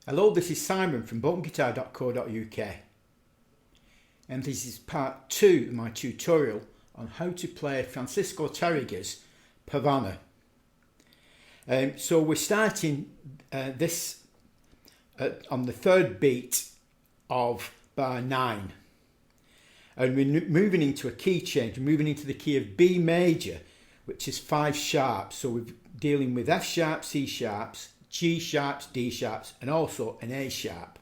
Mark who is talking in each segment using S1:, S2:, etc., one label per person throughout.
S1: Hello, this is Simon from boneguitar.co.uk, and this is part 2 of my tutorial on how to play Francisco Tarrega's Pavana. So we're starting this on the third beat of bar 9, and we're moving into a key change. We're moving into the key of B major, which is 5 sharps. So we're dealing with F sharp, C sharps, G sharps, D sharps, and also an A sharp.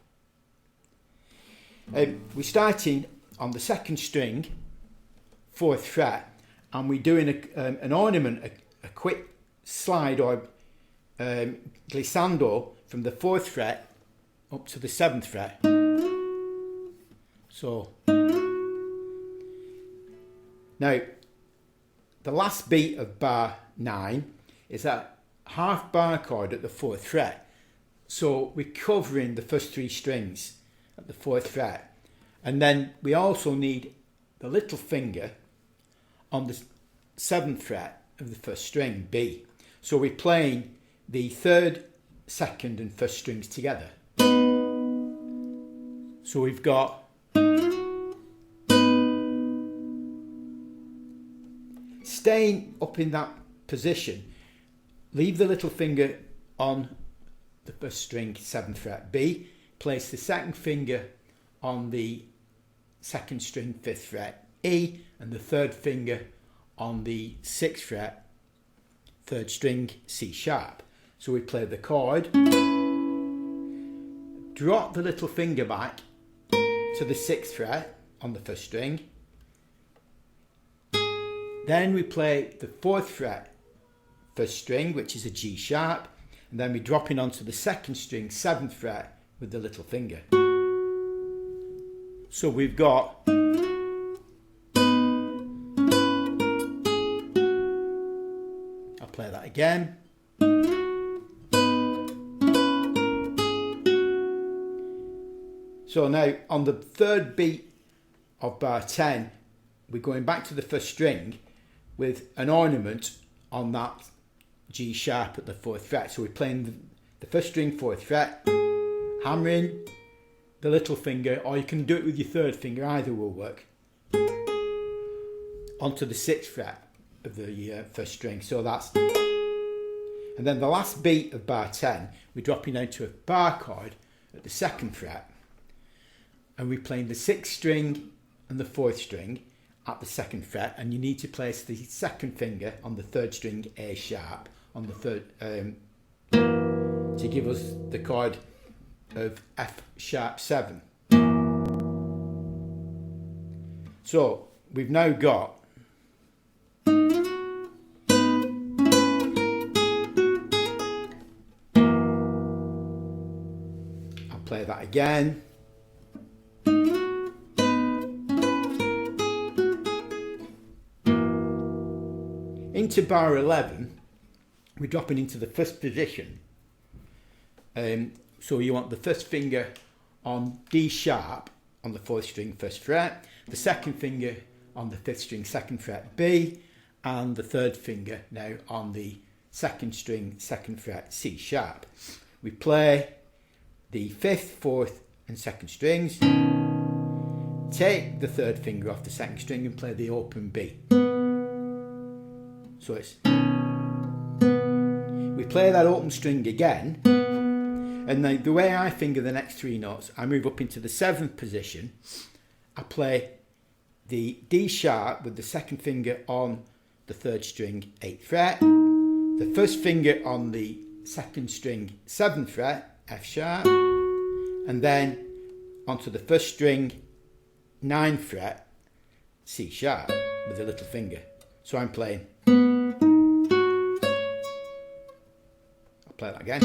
S1: We're starting on the second string, 4th fret, and we're doing an ornament, a quick slide or glissando from the 4th fret up to the 7th fret. So now the last beat of bar 9 is that half bar chord at the 4th fret. So we're covering the first 3 strings at the 4th fret, and then we also need the little finger on the 7th fret of the first string, B. So we're playing the 3rd, 2nd and 1st strings together. So we've got staying up in that position. Leave the little finger on the first string, 7th fret, B. Place the second finger on the 2nd string, 5th fret, E. And the 3rd finger on the 6th fret, 3rd string, C sharp. So we play the chord. Drop the little finger back to the 6th fret on the 1st string. Then we play the 4th fret, 1st string, which is a G sharp, and then we're dropping onto the 2nd string, 7th fret, with the little finger. So we've got I'll play that again. So now on the 3rd beat of bar 10, we're going back to the 1st string with an ornament on that G sharp at the 4th fret. So we're playing the 1st string, 4th fret, hammering the little finger, or you can do it with your 3rd finger, either will work, onto the 6th fret of the 1st string. So that's, and then the last beat of bar 10, we're dropping down to a bar chord at the 2nd fret, and we're playing the 6th string and the 4th string at the 2nd fret, and you need to place the 2nd finger on the 3rd string, A sharp, on the 3rd, to give us the chord of F sharp 7. So we've now got I'll play that again. Into bar 11, we're dropping into the 1st position. So you want the 1st finger on D sharp on the 4th string, 1st fret, the 2nd finger on the 5th string, 2nd fret, B, and the 3rd finger now on the 2nd string, 2nd fret, C sharp. We play the 5th, 4th and 2nd strings, take the 3rd finger off the 2nd string and play the open B. So it's, we play that open string again, and then the way I finger the next 3 notes, I move up into the 7th position. I play the D sharp with the 2nd finger on the 3rd string, 8th fret, the 1st finger on the 2nd string, 7th fret, F sharp, and then onto the 1st string, 9th fret, C sharp with the little finger. So I'm playing. I'll play that again.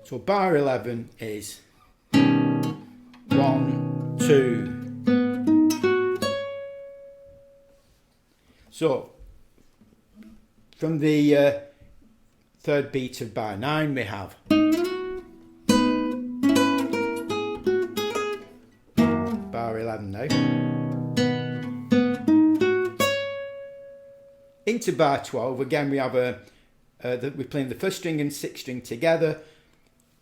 S1: So bar 11 is 1, 2. So from the 3rd beat of bar 9 we have bar 11 now. Into bar 12 again we have a we're playing the first string and sixth string together,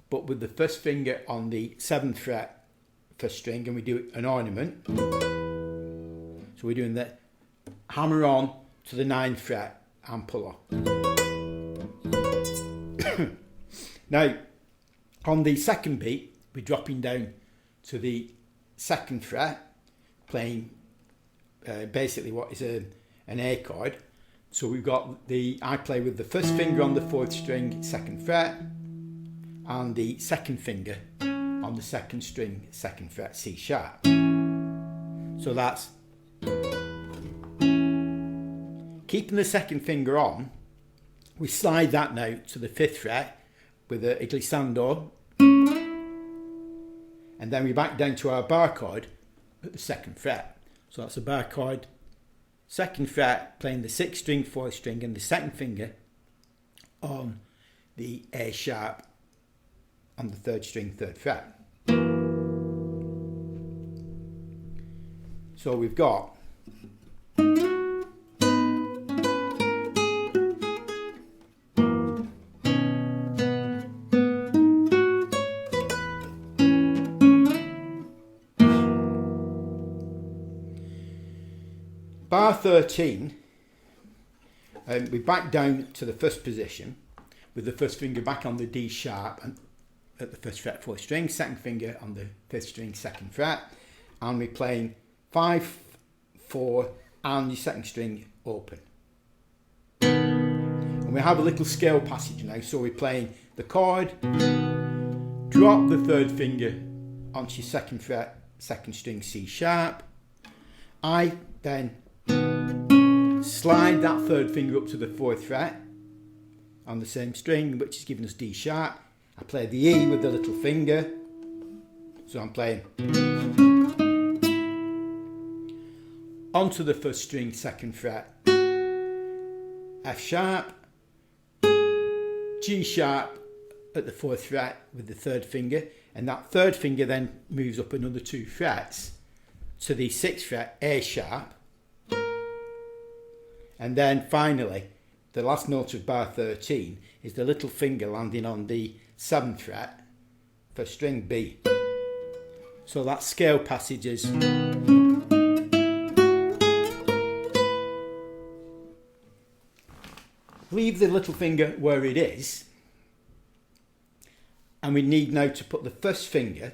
S1: but with the first finger on the 7th fret first string, and we do an ornament. So we're doing the hammer on to the 9th fret and pull off. Now, on the second beat, we're dropping down to the 2nd fret, playing basically what is an A chord. So we've got I play with the first finger on the 4th string, 2nd fret, and the second finger on the 2nd string, 2nd fret, C sharp. So that's keeping the second finger on. We slide that now to the 5th fret with a glissando, and then we're back down to our bar chord at the 2nd fret. So that's a bar chord, 2nd fret, playing the 6th string, 4th string, and the second finger on the A sharp on the 3rd string, 3rd fret. So we've got bar 13, we back down to the first position with the first finger back on the D sharp and at the 1st fret 4th string, second finger on the 5th string 2nd fret, and we're playing 5, 4 and the 2nd string open. And we have a little scale passage now, so we're playing the chord, drop the 3rd finger onto your 2nd fret, 2nd string C sharp. I then slide that 3rd finger up to the 4th fret on the same string, which is giving us D sharp. I play the E with the little finger, so I'm playing onto the 1st string, 2nd fret, F sharp, G sharp at the 4th fret with the 3rd finger, and that 3rd finger then moves up another 2 frets to the 6th fret, A sharp, and then finally the last note of bar 13 is the little finger landing on the 7th fret for string B. So that scale passage is leave the little finger where it is, and we need now to put the first finger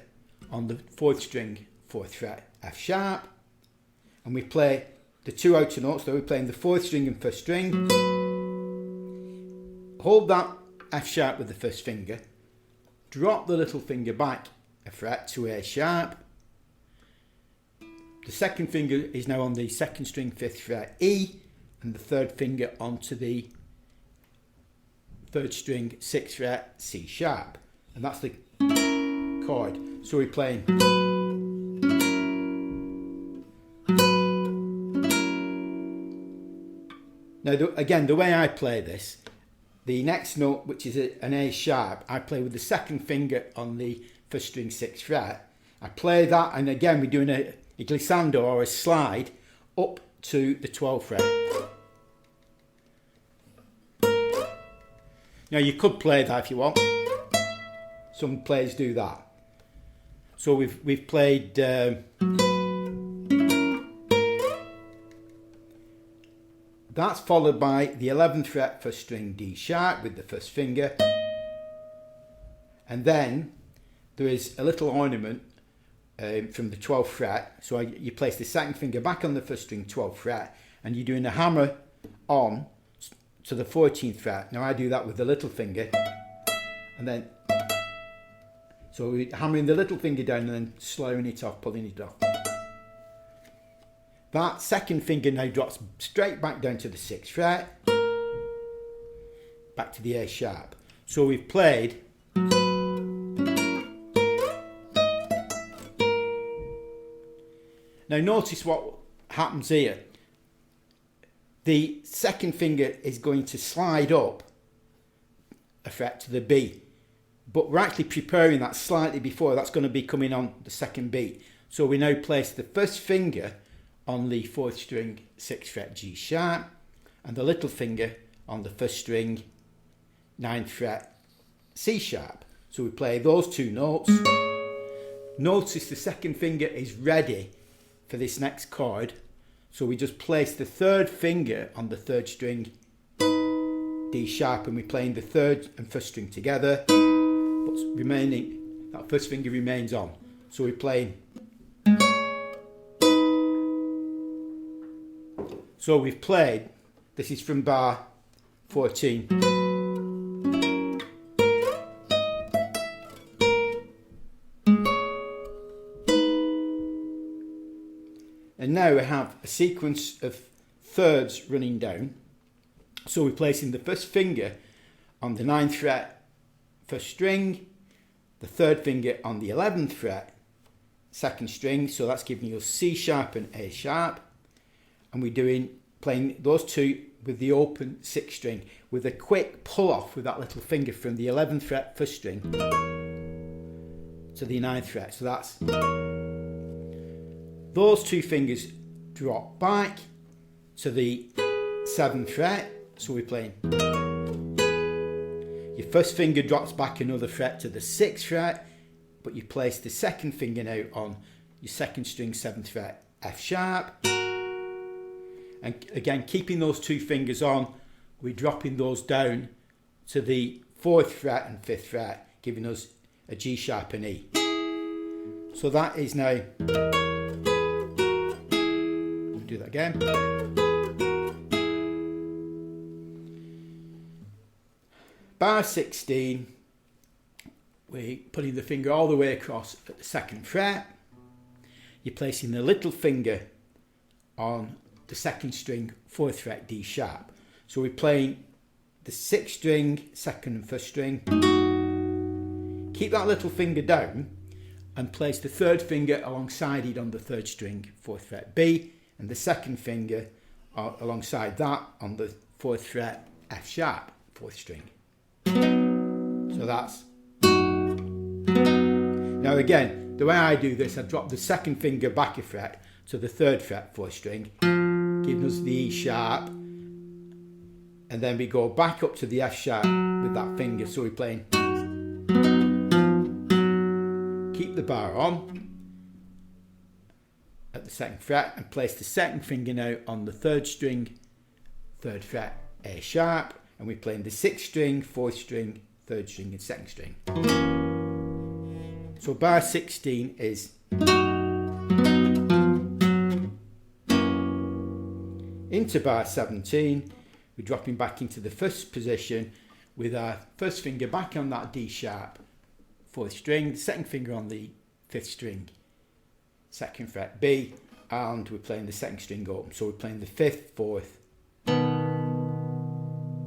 S1: on the 4th string, 4th fret, F sharp, and we play the 2 outer notes. So we're playing the 4th string and 1st string, hold that F sharp with the first finger, drop the little finger back a fret to A sharp. The second finger is now on the 2nd string, 5th fret, E, and the 3rd finger onto the 3rd string, 6th fret, C sharp, and that's the chord. So we're playing now. Again, the way I play this, the next note, which is an A sharp, I play with the 2nd finger on the 1st string, 6th fret. I play that, and again we're doing a glissando or a slide up to the 12th fret. Now you could play that if you want. Some players do that. So we've played that's followed by the 11th fret 1st string D sharp with the 1st finger, and then there is a little ornament from the 12th fret. So you place the 2nd finger back on the 1st string 12th fret, and you're doing a hammer on to the 14th fret. Now I do that with the little finger, and then so we're hammering the little finger down and then slowing it off, pulling it off. That 2nd finger now drops straight back down to the 6th fret, back to the A sharp. So we've played now. Notice what happens here. The 2nd finger is going to slide up a fret to the B, but we're actually preparing that slightly before. That's going to be coming on the 2nd beat. So we now place the 1st finger on the 4th string 6th fret G sharp, and the little finger on the 1st string 9th fret C sharp. So we play those two notes. Notice the second finger is ready for this next chord. So we just place the third finger on the third string D sharp, and we're playing the third and first string together. What's remaining, that first finger remains on. So we're playing. So we've played, this is from bar 14. And now we have a sequence of thirds running down. So we're placing the first finger on the 9th fret, first string, the third finger on the 11th fret, second string, so that's giving you C sharp and A sharp. And we're playing those two with the open 6th string with a quick pull off with that little finger from the 11th fret, first string, to the 9th fret. So that's, those two fingers drop back to the 7th fret. So we're playing. Your first finger drops back another fret to the 6th fret, but you place the second finger now on your second string 7th fret F sharp. And again, keeping those two fingers on, we're dropping those down to the 4th fret and 5th fret, giving us a G sharp and E. So that is now, do that again. Bar 16, we're putting the finger all the way across at the 2nd fret. You're placing the little finger on the 2nd string 4th fret D sharp. So we're playing the 6th string, 2nd and 1st string. Keep that little finger down and place the 3rd finger alongside it on the 3rd string 4th fret B, and the 2nd finger alongside that on the 4th fret F sharp 4th string. So that's. Now again, the way I do this, I drop the 2nd finger back a fret to the 3rd fret 4th string, giving us the E sharp, and then we go back up to the F sharp with that finger. So we're playing. Keep the bar on at the 2nd fret and place the 2nd finger now on the 3rd string 3rd fret A sharp, and we're playing the 6th string, 4th string, 3rd string and 2nd string. So bar 16 is. Into bar 17, we're dropping back into the first position with our first finger back on that D sharp 4th string, the 2nd finger on the 5th string 2nd fret B, and we're playing the 2nd string open. So we're playing the 5th, 4th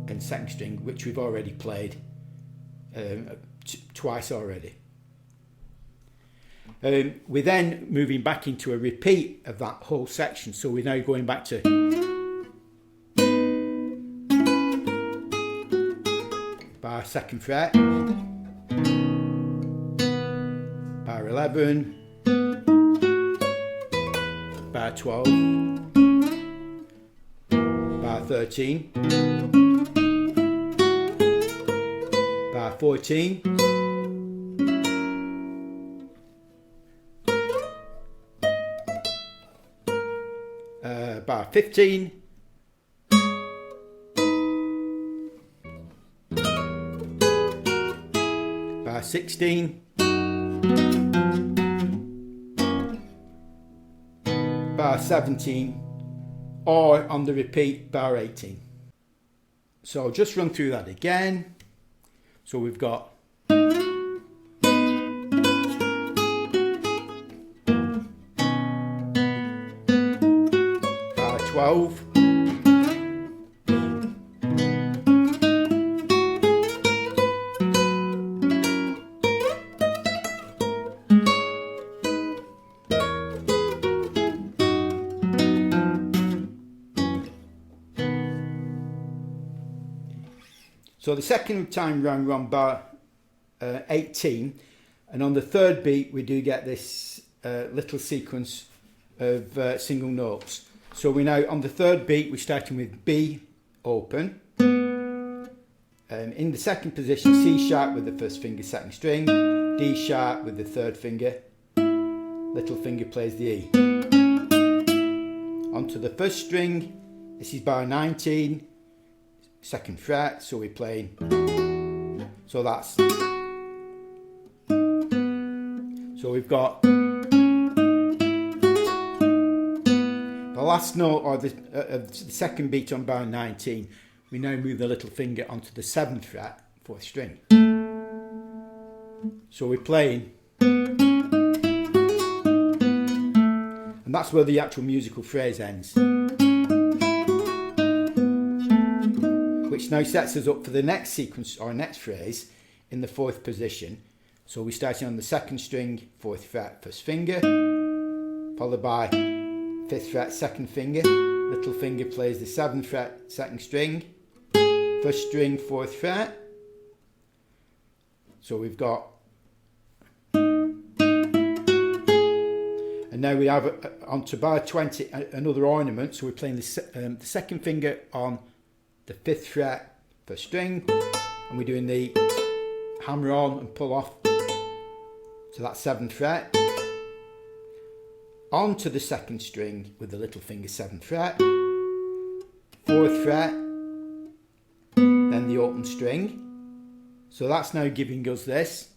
S1: and 2nd string, which we've already played twice already. We're then moving back into a repeat of that whole section. So we're now going back to bar 2nd fret, bar 11, bar 12, bar 13, bar 14, bar 15, bar 16, bar 17, or on the repeat bar 18. So I'll just run through that again. So we've got bar 12, so the second time round we're on bar 18, and on the third beat we do get this little sequence of single notes. So we're now on the third beat, we're starting with B open, in the second position, C sharp with the first finger, second string, D sharp with the third finger, little finger plays the E. Onto the first string, this is bar 19, second fret, so we're playing, so that's, so we've got the last note, or the second beat on bar 19, we now move the little finger onto the 7th fret, 4th string. So we're playing, and that's where the actual musical phrase ends. Which now sets us up for the next sequence, or next phrase, in the 4th position. So we're starting on the 2nd string, 4th fret, 1st finger, followed by 5th fret, 2nd finger, little finger plays the 7th fret, 2nd string, 1st string, 4th fret. So we've got, and now we have onto bar 20 another ornament. So we're playing the 2nd finger on the 5th fret, 1st string, and we're doing the hammer on and pull off to that 7th fret, onto the 2nd string with the little finger, 7th fret, 4th fret, then the open string. So that's now giving us this.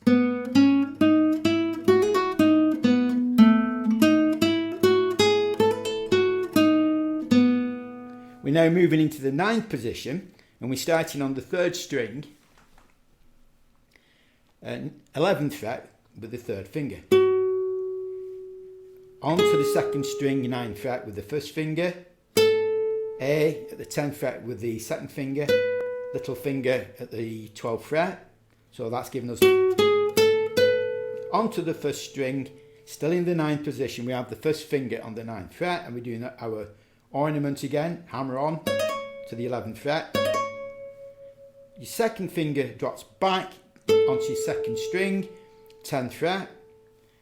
S1: We're now moving into the 9th position, and we're starting on the 3rd string, 11th fret with the 3rd finger. Onto the 2nd string, 9th fret with the 1st finger, A at the 10th fret with the 2nd finger, little finger at the 12th fret. So that's giving us, onto the 1st string, still in the 9th position, we have the 1st finger on the 9th fret, and we're doing our ornament again, hammer on to the 11th fret. Your 2nd finger drops back onto your 2nd string, 10th fret,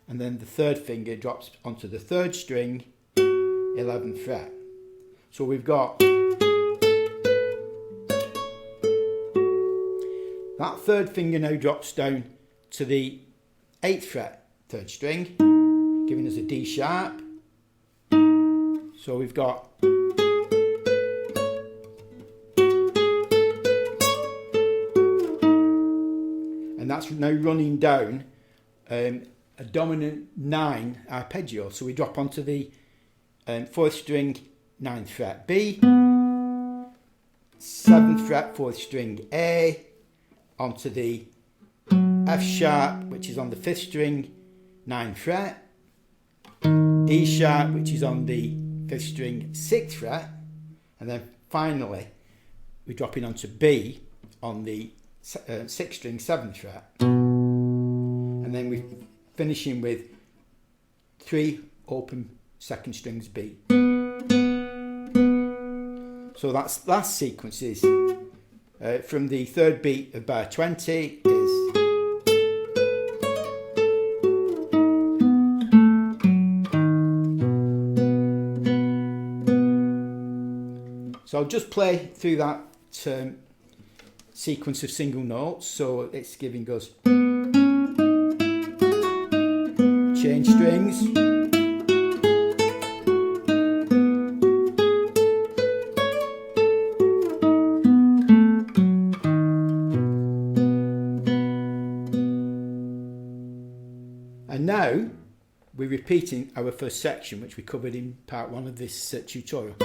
S1: and then the 3rd finger drops onto the 3rd string, 11th fret. So we've got that 3rd finger now drops down to the 8th fret, 3rd string, giving us a D sharp. So we've got, and that's now running down a dominant 9 arpeggio. So we drop onto the 4th string, 9th fret B, 7th fret, 4th string A, onto the F sharp, which is on the 5th string, 9th fret, D sharp, which is on the 5th string, 6th fret, and then finally we're dropping onto B on the 6th string, 7th fret, and then we're finishing with 3 open 2nd strings B. So that's last sequences from the 3rd beat of bar 20 is so I'll just play through that sequence of single notes. So it's giving us change strings, and now we're repeating our first section, which we covered in part 1 of this tutorial.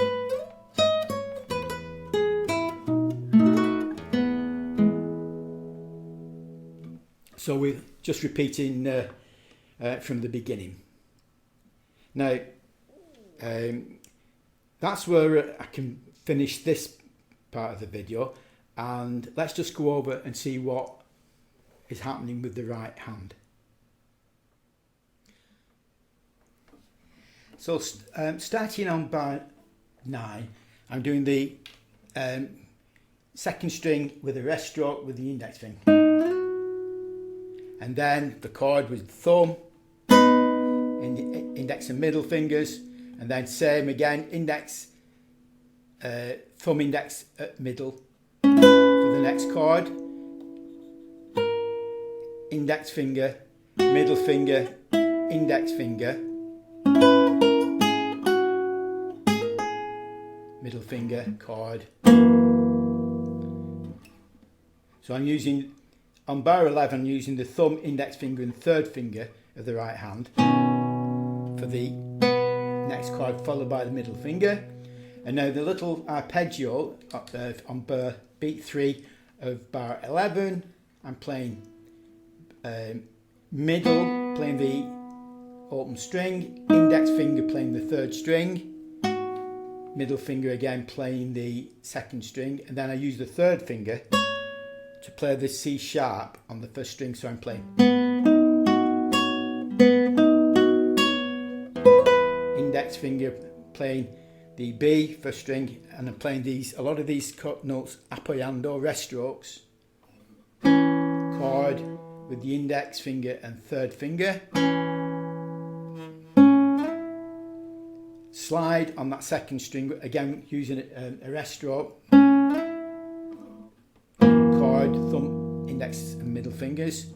S1: So we're just repeating from the beginning. Now, that's where I can finish this part of the video, and let's just go over and see what is happening with the right hand. So starting on bar 9, I'm doing the 2nd string with a rest stroke with the index finger, and then the chord with the thumb, index and middle fingers, and then same again, index, thumb, index, middle for the next chord, index finger, middle finger, index finger, middle finger, chord. So I'm using, on bar 11, I'm using the thumb, index finger and third finger of the right hand for the next chord, followed by the middle finger. And now the little arpeggio on bar beat 3 of bar 11, I'm playing middle, playing the open string, index finger playing the third string, middle finger again playing the second string, and then I use the third finger to play the C sharp on the first string, so I'm playing index finger playing the B first string, and I'm playing a lot of these notes appoggiando, rest strokes, chord with the index finger and third finger, slide on that second string, again using a rest stroke, chord, thumb, index and middle fingers,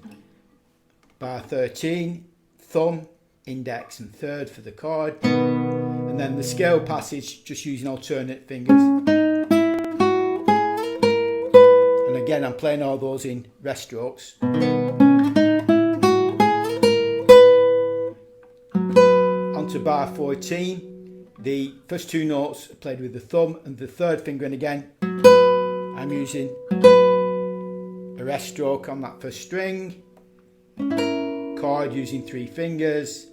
S1: bar 13, thumb, index and third for the chord, and then the scale passage just using alternate fingers. And again I'm playing all those in rest strokes. Onto bar 14, the first two notes are played with the thumb and the third finger, and again I'm using a rest stroke on that first string, chord using 3 fingers,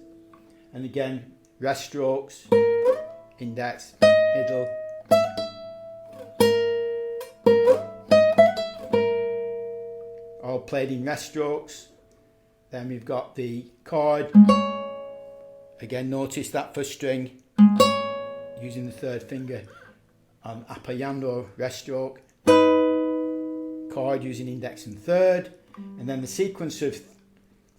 S1: and again rest strokes, index, middle, all played in rest strokes. Then we've got the chord, again notice that first string using the third finger on appoggiando, rest stroke, chord using index and third, and then the sequence of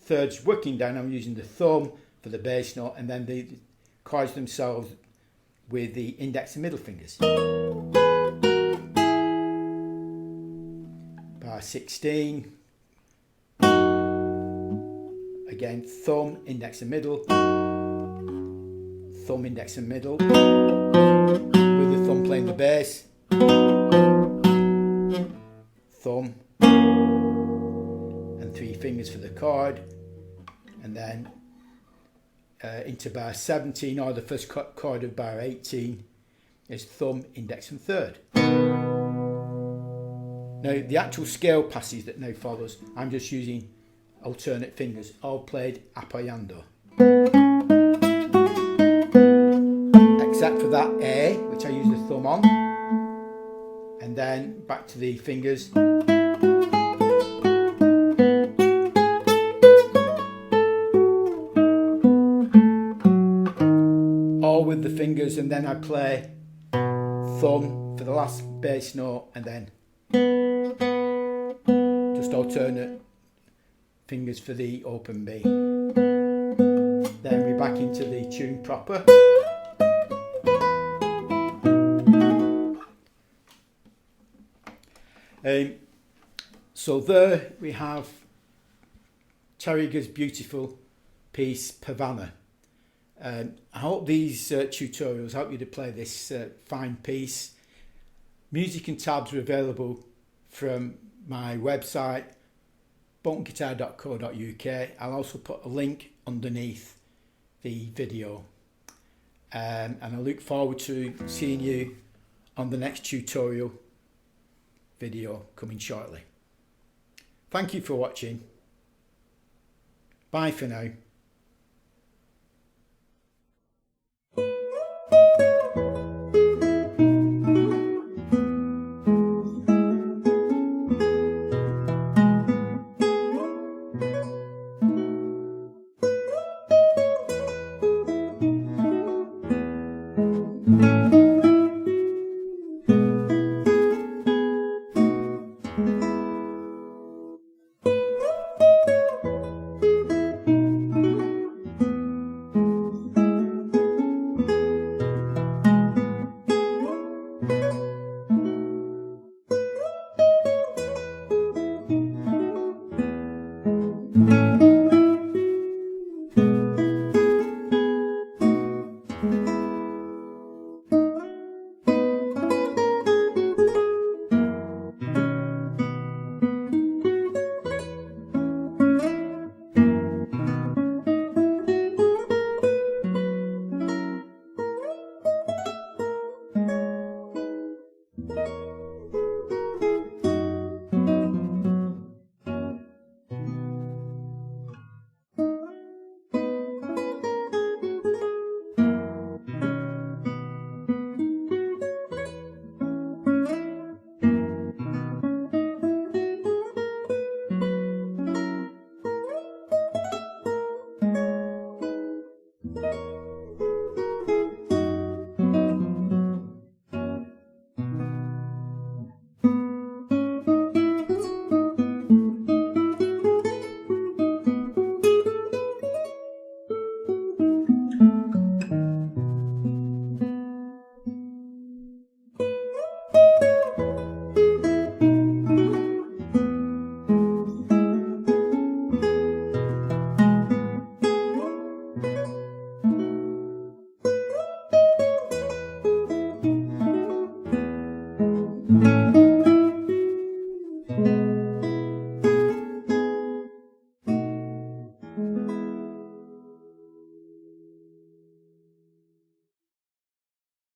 S1: thirds working down, I'm using the thumb for the bass note, and then the chords themselves with the index and middle fingers. Bar 16, again thumb, index and middle, thumb, index and middle, with the thumb playing the bass, thumb and 3 fingers for the chord, and then into bar 17, or the first chord of bar 18, is thumb, index and third. Now the actual scale passage that now follows, I'm just using alternate fingers, all played appoggiando. Except for that A, which I use the thumb on, and then back to the fingers. All with the fingers, and then I play thumb for the last bass note, and then just alternate fingers for the open B. Then we're back into the tune proper. So there we have Tarrega's beautiful piece Pavana. I hope these tutorials help you to play this fine piece. Music and tabs are available from my website boltonguitar.co.uk. I'll also put a link underneath the video, and I look forward to seeing you on the next tutorial video coming shortly. Thank you for watching. Bye for now.